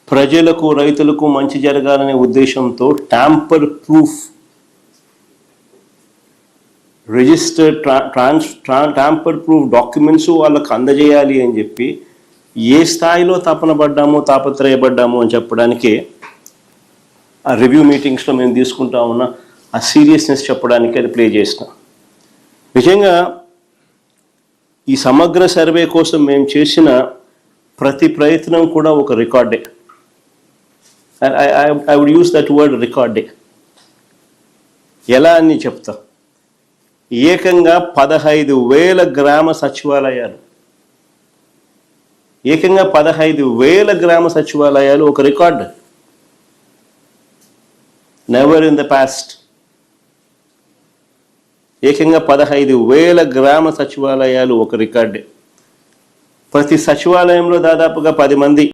ప్రజలకు రైతులకు మంచి జరగాలనే ఉద్దేశంతో tamper proof registered tamper proof documents వాళ్ళకు అందజేయాలి అని చెప్పి ఏ స్థాయిలో తాపత్రయపడ్డాము అని చెప్పడానికి ఆ రివ్యూ మీటింగ్స్లో మేము తీసుకుంటా ఉన్న ఆ సీరియస్నెస్ చెప్పడానికి అది ప్లే చేసిన. నిజంగా ఈ సమగ్ర సర్వే కోసం మేము చేసిన ప్రతి ప్రయత్నం కూడా ఒక రికార్డే. I would use that word రికార్డే. ఎలా అని చెప్తా, ఏకంగా 15,000 గ్రామ సచివాలయాలు, ఏకంగా 15,000 గ్రామ సచివాలయాలు ఒక record. Never in the past. ఏకంగా 15,000 గ్రామ సచివాలయాలు ఒక రికార్డే. ప్రతి సచివాలయంలో దాదాపుగా 10 మంది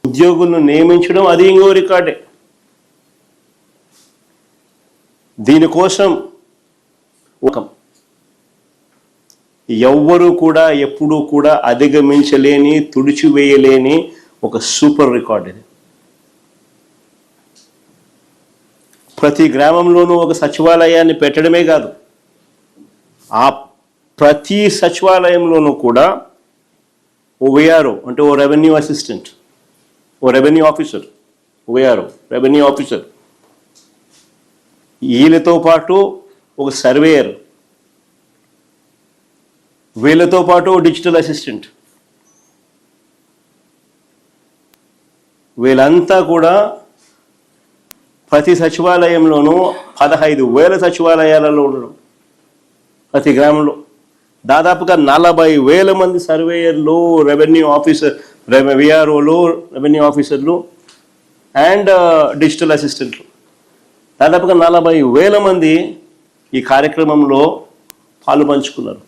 ఉద్యోగులను నియమించడం అది ఇంకో రికార్డే. దీనికోసం ఎవ్వరూ కూడా ఎప్పుడూ కూడా అధిగమించలేని, తుడిచివేయలేని ఒక సూపర్ రికార్డ్ ఇది. ప్రతి గ్రామంలోనూ ఒక సచివాలయాన్ని పెట్టడమే కాదు, ఆ ప్రతి సచివాలయంలోనూ కూడా ఓ విఆర్ఓ అంటే ఓ రెవెన్యూ అసిస్టెంట్, ఓ revenue officer, VRO revenue officer, వీళ్ళతో పాటు ఒక సర్వేయర్, వీళ్ళతో పాటు డిజిటల్ అసిస్టెంట్, వీళ్ళంతా కూడా ప్రతి సచివాలయంలోనూ 15,000 సచివాలయాలలో ఉండడం. ప్రతి గ్రామంలో దాదాపుగా 40,000 మంది సర్వేయర్లు, రెవెన్యూ ఆఫీసర్, విఆర్ఓలు, రెవెన్యూ ఆఫీసర్లు అండ్ డిజిటల్ అసిస్టెంట్లు, దాదాపుగా 40,000 మంది ఈ కార్యక్రమంలో పాలు పంచుకున్నారు.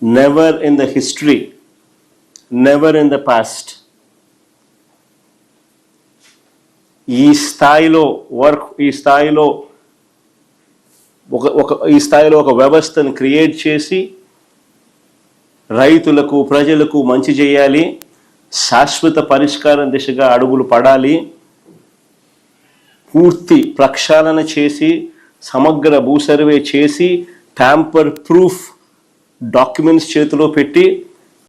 Never in the history, never in the past ఈ స్థాయిలో వర్క్, ఈ స్థాయిలో ఒక వ్యవస్థను క్రియేట్ చేసి రైతులకు, ప్రజలకు మంచి చేయాలి, శాశ్వత పరిష్కారం దిశగా అడుగులు పడాలి, పూర్తి ప్రక్షాళన చేసి, సమగ్ర భూ సర్వే చేసి, ట్యాంపర్ ప్రూఫ్ డాక్యుమెంట్స్ చేతిలో పెట్టి